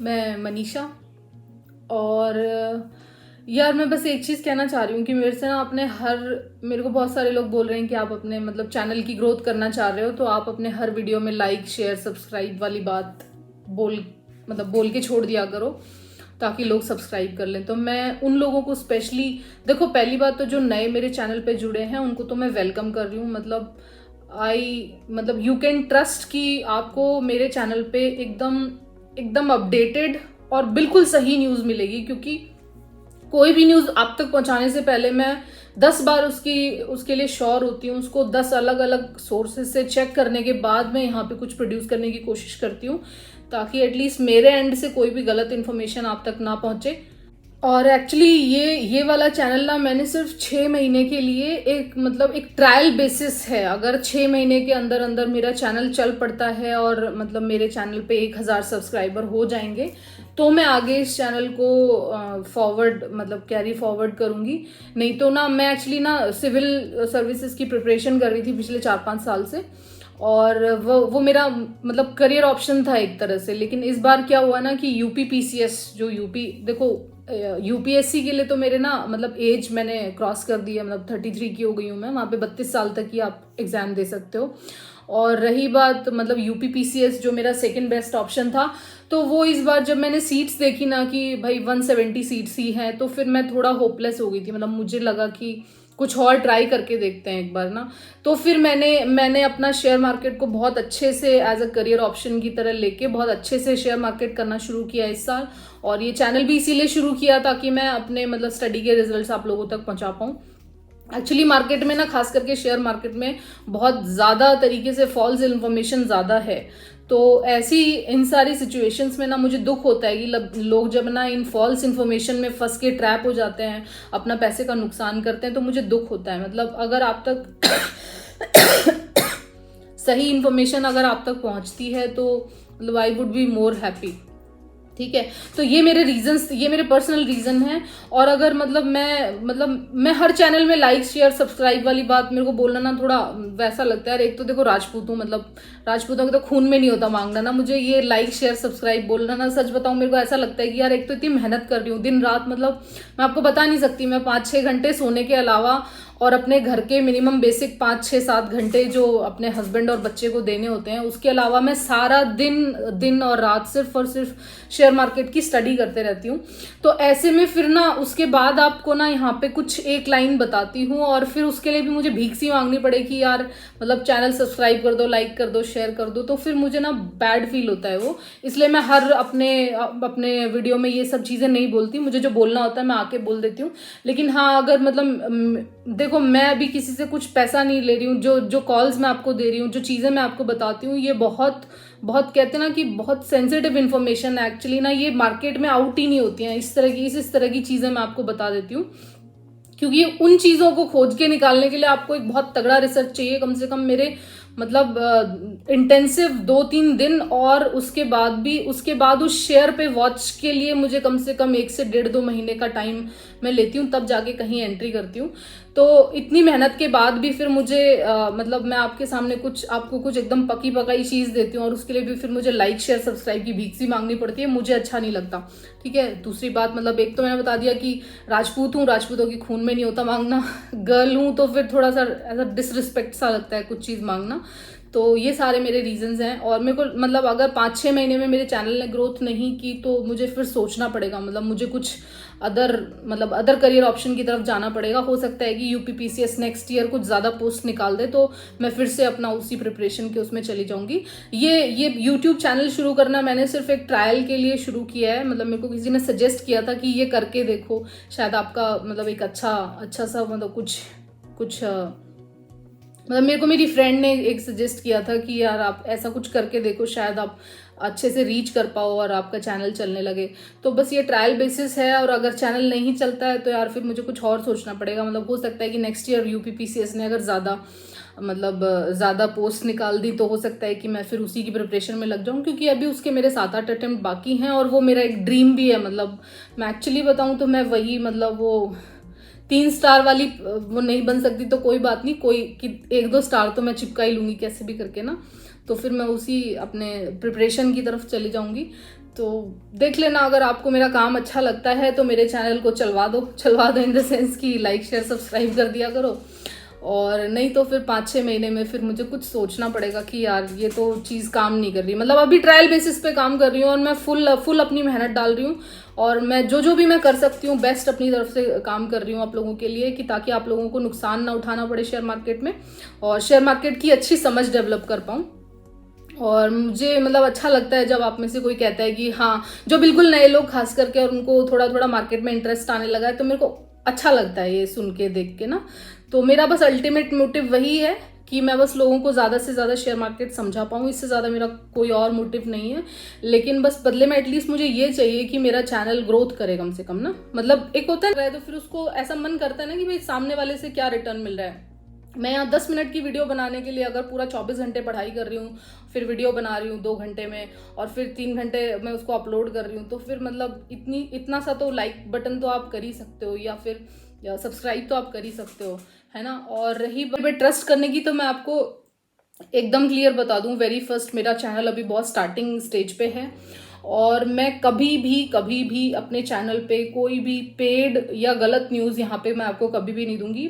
मैं मनीषा। और यार मैं बस एक चीज़ कहना चाह रही हूँ कि मेरे से ना मेरे को बहुत सारे लोग बोल रहे हैं कि आप अपने मतलब चैनल की ग्रोथ करना चाह रहे हो, तो आप अपने हर वीडियो में लाइक शेयर सब्सक्राइब वाली बात बोल के छोड़ दिया करो ताकि लोग सब्सक्राइब कर लें। तो मैं उन लोगों को स्पेशली, देखो पहली बात तो जो नए मेरे चैनल पे जुड़े हैं उनको तो मैं वेलकम कर रही हूँ। मतलब यू कैन ट्रस्ट कि आपको मेरे चैनल पे एकदम अपडेटेड और बिल्कुल सही न्यूज़ मिलेगी, क्योंकि कोई भी न्यूज़ आप तक पहुंचाने से पहले मैं 10 बार उसके लिए श्योर होती हूँ, उसको 10 अलग अलग सोर्सेज से चेक करने के बाद मैं यहाँ पे कुछ प्रोड्यूस करने की कोशिश करती हूँ, ताकि एटलीस्ट मेरे एंड से कोई भी गलत इन्फॉर्मेशन आप तक ना पहुंचे। और एक्चुअली ये वाला चैनल ना मैंने सिर्फ 6 महीने के लिए एक ट्रायल बेसिस है। अगर 6 महीने के अंदर अंदर मेरा चैनल चल पड़ता है और मतलब मेरे चैनल पे 1000 सब्सक्राइबर हो जाएंगे तो मैं आगे इस चैनल को कैरी फॉरवर्ड करूंगी। नहीं तो ना मैं एक्चुअली ना सिविल सर्विसेज की प्रिपरेशन कर रही थी पिछले 4-5 साल से, और वो मेरा मतलब करियर ऑप्शन था एक तरह से। लेकिन इस बार क्या हुआ ना कि यूपीपीसीएस जो देखो यूपीएससी के लिए तो मेरे ना मतलब एज मैंने क्रॉस कर दी है, मतलब 33 की हो गई हूँ मैं। वहाँ पे 32 साल तक ही आप एग्जाम दे सकते हो। और रही बात मतलब यूपीपीसीएस जो मेरा सेकंड बेस्ट ऑप्शन था, तो वो इस बार जब मैंने सीट्स देखी ना कि भाई 170 सीट्स ही हैं, तो फिर मैं थोड़ा होपलेस हो गई थी। मतलब मुझे लगा कि कुछ और ट्राई करके देखते हैं एक बार ना। तो फिर मैंने अपना शेयर मार्केट को बहुत अच्छे से एज अ करियर ऑप्शन की तरह लेके बहुत अच्छे से शेयर मार्केट करना शुरू किया इस साल। और ये चैनल भी इसीलिए शुरू किया ताकि मैं अपने मतलब स्टडी के रिजल्ट्स आप लोगों तक पहुंचा पाऊँ। एक्चुअली मार्केट में ना, खास करके शेयर मार्केट में बहुत ज़्यादा तरीके से फॉल्स इन्फॉर्मेशन ज़्यादा है। तो ऐसी इन सारी सिचुएशंस में ना मुझे दुख होता है कि लोग जब ना इन फॉल्स इन्फॉर्मेशन में फंस के ट्रैप हो जाते हैं, अपना पैसे का नुकसान करते हैं, तो मुझे दुख होता है। मतलब अगर आप तक सही इन्फॉर्मेशन अगर आप तक पहुंचती है तो मतलब I would be more happy. ठीक है, तो ये मेरे पर्सनल रीजन हैं। और अगर मैं हर चैनल में लाइक शेयर सब्सक्राइब वाली बात मेरे को बोलना ना थोड़ा वैसा लगता है यार। एक तो देखो राजपूत हूँ, मतलब राजपूतों के तो खून में नहीं होता मांगना ना। मुझे ये लाइक शेयर सब्सक्राइब बोलना ना, सच बताऊं मेरे को ऐसा लगता है कि यार एक तो इतनी मेहनत कर रही हूँ दिन रात, मतलब मैं आपको बता नहीं सकती। मैं 5-6 घंटे सोने के अलावा और अपने घर के मिनिमम बेसिक 5-6-7 घंटे जो अपने हस्बैंड और बच्चे को देने होते हैं, उसके अलावा मैं सारा दिन और रात सिर्फ और सिर्फ शेयर मार्केट की स्टडी करते रहती हूँ। तो ऐसे में फिर ना उसके बाद आपको ना यहाँ पे कुछ एक लाइन बताती हूँ और फिर उसके लिए भी मुझे भीख सी मांगनी पड़ेगी यार, मतलब चैनल सब्सक्राइब कर दो, लाइक कर दो, शेयर कर दो, तो फिर मुझे ना बैड फील होता है वो। इसलिए मैं हर अपने वीडियो में ये सब चीज़ें नहीं बोलती। मुझे जो बोलना होता है मैं आके बोल देती हूँ। लेकिन हाँ, अगर देखो मैं अभी किसी से कुछ पैसा नहीं ले रही हूँ। जो कॉल्स मैं आपको दे रही हूँ, जो चीज़ें मैं आपको बताती हूँ, ये बहुत बहुत कहते हैं ना कि बहुत सेंसिटिव इन्फॉर्मेशन है। एक्चुअली ना ये मार्केट में आउट ही नहीं होती हैं इस तरह की चीज़ें मैं आपको बता देती हूँ, क्योंकि उन चीज़ों को खोज के निकालने के लिए आपको एक बहुत तगड़ा रिसर्च चाहिए। कम से कम मेरे मतलब इंटेंसिव 2-3 दिन, और उसके बाद उस शेयर पे वॉच के लिए मुझे कम से कम 1 से 1.5-2 महीने का टाइम मैं लेती हूँ, तब जाके कहीं एंट्री करती हूँ। तो इतनी मेहनत के बाद भी फिर मुझे मतलब मैं आपके सामने आपको कुछ एकदम पकी पकाई चीज़ देती हूँ और उसके लिए भी फिर मुझे लाइक शेयर सब्सक्राइब की भीख सी मांगनी पड़ती है। मुझे अच्छा नहीं लगता। ठीक है, दूसरी बात मतलब एक तो मैंने बता दिया कि राजपूत हूँ, राजपूतों की खून में नहीं होता मांगना। गर्ल हूँ तो फिर थोड़ा सा ऐसा डिसरिस्पेक्ट सा लगता है कुछ चीज़ मांगना। तो ये सारे मेरे रीजंस हैं। और मेरे को मतलब अगर 5-6 महीने में मेरे चैनल ने ग्रोथ नहीं की तो मुझे फिर सोचना पड़ेगा, मतलब मुझे कुछ अदर करियर ऑप्शन की तरफ जाना पड़ेगा। हो सकता है कि यूपीपीसीएस नेक्स्ट ईयर कुछ ज़्यादा पोस्ट निकाल दे तो मैं फिर से अपना उसी प्रिपरेशन के उसमें चली जाऊंगी। ये यूट्यूब चैनल शुरू करना मैंने सिर्फ एक ट्रायल के लिए शुरू किया है। मतलब मेरे को किसी ने सजेस्ट किया था कि ये करके देखो, शायद आपका मतलब एक अच्छा सा मतलब कुछ मतलब मेरे को मेरी फ्रेंड ने एक सजेस्ट किया था कि यार आप ऐसा कुछ करके देखो, शायद आप अच्छे से रीच कर पाओ और आपका चैनल चलने लगे। तो बस ये ट्रायल बेसिस है, और अगर चैनल नहीं चलता है तो यार फिर मुझे कुछ और सोचना पड़ेगा। मतलब हो सकता है कि नेक्स्ट ईयर यूपीपीसीएस ने अगर ज़्यादा पोस्ट निकाल दी तो हो सकता है कि मैं फिर उसी की प्रिपरेशन में लग जाऊं, क्योंकि अभी उसके मेरे 7-8 अटेम्प्ट बाकी हैं और वो मेरा एक ड्रीम भी है। मतलब मैं एक्चुअली बताऊं तो मैं वही मतलब वो 3 स्टार वाली वो नहीं बन सकती तो कोई बात नहीं, कोई 1-2 स्टार तो मैं चिपका ही लूंगी कैसे भी करके ना। तो फिर मैं उसी अपने प्रिपरेशन की तरफ चली जाऊंगी। तो देख लेना, अगर आपको मेरा काम अच्छा लगता है तो मेरे चैनल को चलवा दो इन द सेंस कि लाइक शेयर सब्सक्राइब कर दिया करो, और नहीं तो फिर 5-6 महीने में फिर मुझे कुछ सोचना पड़ेगा कि यार ये तो चीज़ काम नहीं कर रही। मतलब अभी ट्रायल बेसिस पे काम कर रही हूँ और मैं फुल अपनी मेहनत डाल रही हूँ, और मैं जो भी मैं कर सकती हूँ बेस्ट अपनी तरफ से काम कर रही हूँ आप लोगों के लिए, कि ताकि आप लोगों को नुकसान ना उठाना पड़े शेयर मार्केट में, और शेयर मार्केट की अच्छी समझ डेवलप कर पाऊँ। और मुझे मतलब अच्छा लगता है जब आप में से कोई कहता है कि हाँ, जो बिल्कुल नए लोग खास करके और उनको थोड़ा थोड़ा मार्केट में इंटरेस्ट आने लगा है, तो मेरे को अच्छा लगता है ये सुन के देख के ना। तो मेरा बस अल्टीमेट मोटिव वही है कि मैं बस लोगों को ज़्यादा से ज़्यादा शेयर मार्केट समझा पाऊँ, इससे ज़्यादा मेरा कोई और मोटिव नहीं है। लेकिन बस बदले में एटलीस्ट मुझे ये चाहिए कि मेरा चैनल ग्रोथ करे कम से कम ना। मतलब एक होता है तो फिर उसको ऐसा मन करता है ना कि भाई सामने वाले से क्या रिटर्न मिल रहा है। मैं यहाँ 10 मिनट की वीडियो बनाने के लिए अगर पूरा 24 घंटे पढ़ाई कर रही हूँ, फिर वीडियो बना रही हूँ 2 घंटे में, और फिर 3 घंटे मैं उसको अपलोड कर रही हूँ, तो फिर मतलब इतना सा तो लाइक बटन तो आप कर ही सकते हो, या फिर सब्सक्राइब तो आप कर ही सकते हो, है ना। और रही बात ट्रस्ट करने की, तो मैं आपको एकदम क्लियर बता दूं, वेरी फर्स्ट मेरा चैनल अभी बहुत स्टार्टिंग स्टेज पे है, और मैं कभी भी अपने चैनल पे कोई भी पेड या गलत न्यूज़ यहाँ पे मैं आपको कभी भी नहीं दूंगी।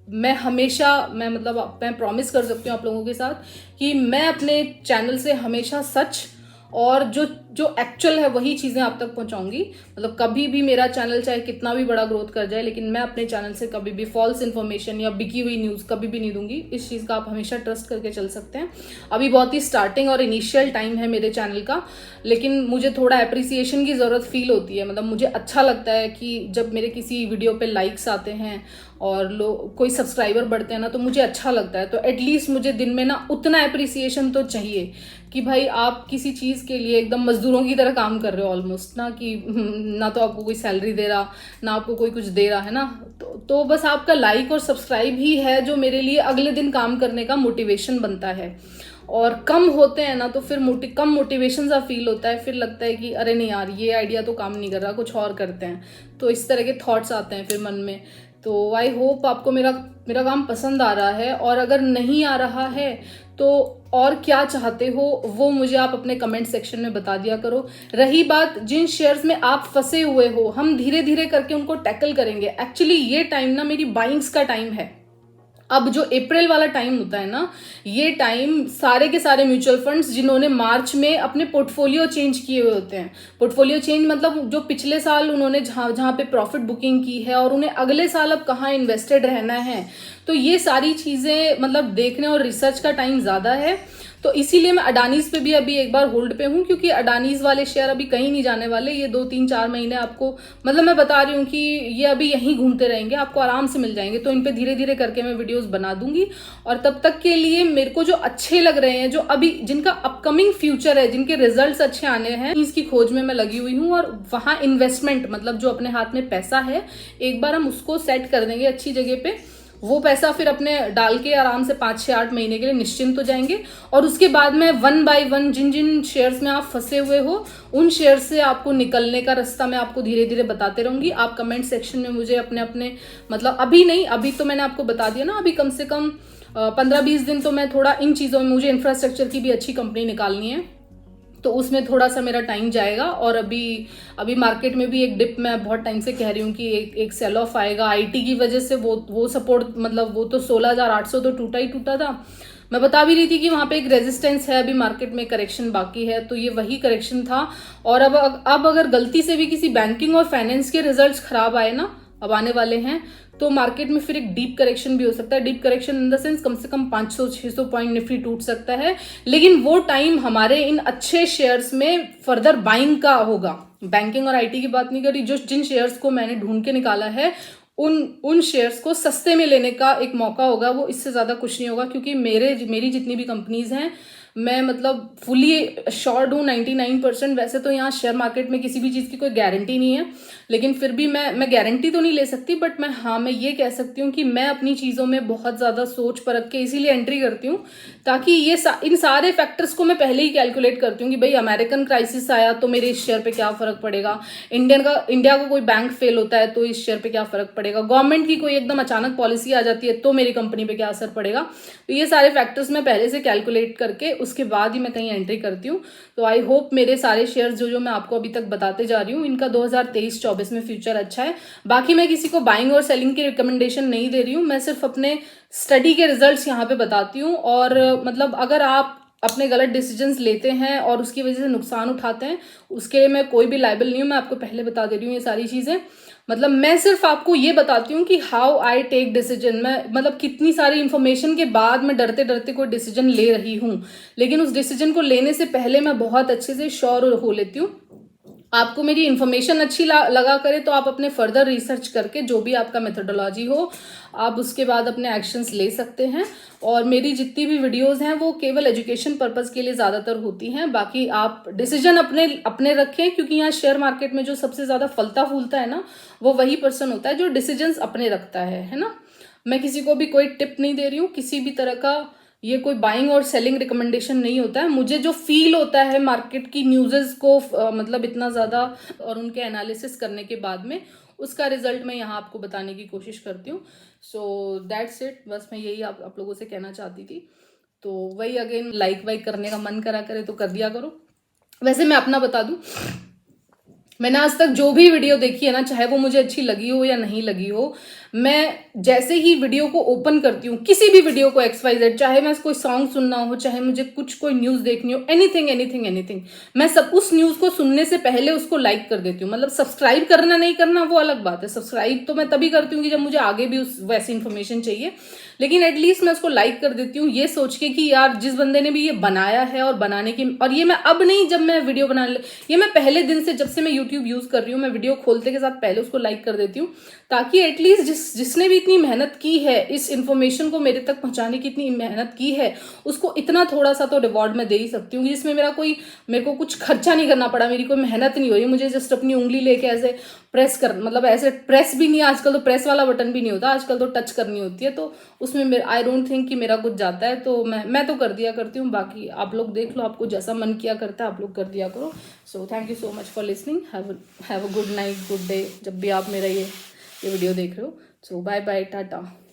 मैं हमेशा मैं प्रॉमिस कर सकती हूँ आप लोगों के साथ कि मैं अपने चैनल से हमेशा सच और जो एक्चुअल है वही चीज़ें आप तक पहुंचाऊंगी। मतलब कभी भी मेरा चैनल चाहे कितना भी बड़ा ग्रोथ कर जाए, लेकिन मैं अपने चैनल से कभी भी फॉल्स इन्फॉर्मेशन या बिकी हुई न्यूज़ कभी भी नहीं दूंगी। इस चीज़ का आप हमेशा ट्रस्ट करके चल सकते हैं। अभी बहुत ही स्टार्टिंग और इनिशियल टाइम है मेरे चैनल का, लेकिन मुझे थोड़ा अप्रिसिएशन की ज़रूरत फील होती है। मतलब मुझे अच्छा लगता है कि जब मेरे किसी वीडियो पे लाइक्स आते हैं और लोग कोई सब्सक्राइबर बढ़ते हैं ना, तो मुझे अच्छा लगता है। तो एटलीस्ट मुझे दिन में ना उतना अप्रिसिएशन तो चाहिए कि भाई आप किसी चीज़ के लिए एकदम मजदूरों की तरह काम कर रहे हो ऑलमोस्ट ना, कि ना तो आपको कोई सैलरी दे रहा, ना आपको कोई कुछ दे रहा है ना। तो बस आपका लाइक और सब्सक्राइब ही है जो मेरे लिए अगले दिन काम करने का मोटिवेशन बनता है। और कम होते हैं ना तो फिर कम मोटिवेशन सा फील होता है, फिर लगता है कि अरे नहीं यार ये आइडिया तो काम नहीं कर रहा, कुछ और करते हैं। तो इस तरह के थॉट्स आते हैं फिर मन में। तो आई होप आपको मेरा काम पसंद आ रहा है, और अगर नहीं आ रहा है तो और क्या चाहते हो वो मुझे आप अपने कमेंट सेक्शन में बता दिया करो। रही बात जिन शेयर्स में आप फंसे हुए हो, हम धीरे धीरे करके उनको टैकल करेंगे। एक्चुअली ये टाइम ना मेरी बाइंग्स का टाइम है। अब जो अप्रैल वाला टाइम होता है ना, ये टाइम सारे के सारे म्यूचुअल फंड्स जिन्होंने मार्च में अपने पोर्टफोलियो चेंज किए हुए होते हैं, पोर्टफोलियो चेंज मतलब जो पिछले साल उन्होंने जहां पे प्रॉफिट बुकिंग की है और उन्हें अगले साल अब कहाँ इन्वेस्टेड रहना है, तो ये सारी चीजें मतलब देखने और रिसर्च का टाइम ज्यादा है। तो इसीलिए मैं अडानीज पे भी अभी एक बार होल्ड पे हूँ, क्योंकि अडानीज वाले शेयर अभी कहीं नहीं जाने वाले। ये 2-3-4 महीने आपको मतलब मैं बता रही हूँ कि ये अभी यहीं घूमते रहेंगे, आपको आराम से मिल जाएंगे। तो इन पे धीरे धीरे करके मैं वीडियोस बना दूंगी, और तब तक के लिए मेरे को जो अच्छे लग रहे हैं, जो अभी जिनका अपकमिंग फ्यूचर है, जिनके रिजल्ट अच्छे आने हैं, इसकी खोज में मैं लगी हुई हूँ। और वहां इन्वेस्टमेंट मतलब जो अपने हाथ में पैसा है, एक बार हम उसको सेट कर देंगे अच्छी जगह पे, वो पैसा फिर अपने डाल के आराम से 5-6-8 महीने के लिए निश्चिंत हो जाएंगे। और उसके बाद में 1 बाय 1 जिन जिन शेयर्स में आप फंसे हुए हो, उन शेयर से आपको निकलने का रास्ता मैं आपको धीरे धीरे बताते रहूंगी। आप कमेंट सेक्शन में मुझे अपने अपने मतलब अभी नहीं, अभी तो मैंने आपको बता दिया ना, अभी कम से कम 15-20 दिन तो मैं थोड़ा इन चीज़ों में, मुझे इंफ्रास्ट्रक्चर की भी अच्छी कंपनी निकालनी है, तो उसमें थोड़ा सा मेरा टाइम जाएगा। और अभी मार्केट में भी एक डिप, मैं बहुत टाइम से कह रही हूँ कि एक सेल ऑफ आएगा आईटी की वजह से। वो सपोर्ट मतलब वो तो 16,800 तो टूटा था। मैं बता भी रही थी कि वहां पे एक रेजिस्टेंस है, अभी मार्केट में करेक्शन बाकी है, तो ये वही करेक्शन था। और अब अगर गलती से भी किसी बैंकिंग और फाइनेंस के रिजल्ट्स खराब आए ना, अब आने वाले हैं, तो मार्केट में फिर एक डीप करेक्शन भी हो सकता है। Deep correction in the sense कम से कम 500-600 पॉइंट निफ्टी टूट सकता है, लेकिन वो टाइम हमारे इन अच्छे शेयर्स में फर्दर बाइंग का होगा। बैंकिंग और आईटी की बात नहीं कर रही, जो जिन शेयर्स को मैंने ढूंढ के निकाला है उन शेयर्स को सस्ते में लेने का एक मौका होगा। वो इससे ज्यादा कुछ नहीं होगा, क्योंकि मेरी जितनी भी कंपनीज हैं, मैं मतलब फुली श्योर्ड हूँ 99%। वैसे तो यहाँ शेयर मार्केट में किसी भी चीज़ की कोई गारंटी नहीं है, लेकिन फिर भी मैं गारंटी तो नहीं ले सकती, बट मैं ये कह सकती हूँ कि मैं अपनी चीज़ों में बहुत ज़्यादा सोच परख के इसीलिए एंट्री करती हूँ, ताकि इन सारे फैक्टर्स को मैं पहले ही कैलकुलेट करती हूँ कि भाई अमेरिकन क्राइसिस आया तो मेरे इस शेयर पे क्या फ़र्क पड़ेगा, इंडिया का कोई बैंक फेल होता है तो इस शेयर पे क्या फ़र्क पड़ेगा, पड़ेगा, गवर्नमेंट की कोई एकदम अचानक पॉलिसी आ जाती है तो मेरी कंपनी पे क्या असर पड़ेगा। तो ये सारे फैक्टर्स मैं पहले से कैलकुलेट करके उसके बाद ही मैं कहीं एंट्री करती हूँ। तो आई होप मेरे सारे शेयर्स जो मैं आपको अभी तक बताते जा रही हूँ इनका 2023-24 में फ्यूचर अच्छा है। बाकी मैं किसी को बाइंग और सेलिंग की रिकमेंडेशन नहीं दे रही हूँ, मैं सिर्फ अपने स्टडी के रिजल्ट्स यहाँ पे बताती हूँ। और मतलब अगर आप अपने गलत डिसीजंस लेते हैं और उसकी वजह से नुकसान उठाते हैं, उसके लिए मैं कोई भी लायबल नहीं हूँ। मैं आपको पहले बता दे रही हूँ ये सारी चीज़ें। मतलब मैं सिर्फ आपको ये बताती हूँ कि हाउ आई टेक डिसीजन। मैं मतलब कितनी सारी इन्फॉर्मेशन के बाद मैं डरते डरते कोई डिसीजन ले रही हूँ, लेकिन उस डिसीजन को लेने से पहले मैं बहुत अच्छे से श्योर हो लेती हूँ। आपको मेरी इन्फॉर्मेशन अच्छी लगा करे तो आप अपने फर्दर रिसर्च करके जो भी आपका मेथोडोलॉजी हो आप उसके बाद अपने एक्शंस ले सकते हैं। और मेरी जितनी भी वीडियोस हैं वो केवल एजुकेशन पर्पस के लिए ज़्यादातर होती हैं। बाकी आप डिसीजन अपने अपने रखें, क्योंकि यहाँ शेयर मार्केट में जो सबसे ज़्यादा फलता फूलता है ना वो वही पर्सन होता है जो डिसीजंस अपने रखता है ना। मैं किसी को भी कोई टिप नहीं दे रही हूँ, किसी भी तरह का ये कोई बाइंग और सेलिंग रिकमेंडेशन नहीं होता है। मुझे जो फील होता है मार्केट की न्यूज़ेस को मतलब इतना ज़्यादा और उनके एनालिसिस करने के बाद में उसका रिजल्ट मैं यहाँ आपको बताने की कोशिश करती हूँ। सो दैट्स इट, बस मैं यही आप लोगों से कहना चाहती थी। तो वही अगेन लाइक वाइक करने का मन करा करे तो कर दिया करो। वैसे मैं अपना बता दूं, मैंने आज तक जो भी वीडियो देखी है ना, चाहे वो मुझे अच्छी लगी हो या नहीं लगी हो, मैं जैसे ही वीडियो को ओपन करती हूँ, किसी भी वीडियो को XYZ, चाहे मैं कोई सॉन्ग सुनना हो, चाहे मुझे कोई न्यूज़ देखनी हो, एनीथिंग एनीथिंग एनीथिंग, मैं सब उस न्यूज़ को सुनने से पहले उसको लाइक कर देती हूँ। मतलब सब्सक्राइब करना नहीं करना वो अलग बात है, सब्सक्राइब तो मैं तभी करती हूँ कि जब मुझे आगे भी वैसी इन्फॉर्मेशन चाहिए, लेकिन एटलीस्ट मैं उसको लाइक कर देती हूँ ये सोच के कि यार जिस बंदे ने भी ये बनाया है और बनाने की, और ये मैं अब नहीं जब मैं वीडियो बनाने, ये मैं पहले दिन से जब से मैं यूट्यूब यूज़ कर रही हूँ, मैं वीडियो खोलते के साथ पहले उसको लाइक कर देती हूँ, ताकि एटलीस्ट जिसने भी इतनी मेहनत की है इस इन्फॉर्मेशन को मेरे तक पहुंचाने की, इतनी मेहनत की है, उसको इतना थोड़ा सा तो रिवॉर्ड मैं दे ही सकती हूँ, जिसमें मेरे को कुछ खर्चा नहीं करना पड़ा, मेरी कोई मेहनत नहीं हो रही, मुझे जस्ट अपनी उंगली लेके ऐसे प्रेस कर, मतलब ऐसे प्रेस भी नहीं, आजकल तो प्रेस वाला बटन भी नहीं होता, आजकल तो टच करनी होती है, तो उसमें आई डोंट थिंक कि मेरा कुछ जाता है। तो मैं तो कर दिया करती हूँ, बाकी आप लोग देख लो, आपको जैसा मन किया करता है आप लोग कर दिया करो। So thank you so much for listening, have a good night, good day, जब भी आप मेरा ये वीडियो देख रहे हो। सो बाय बाय, टाटा।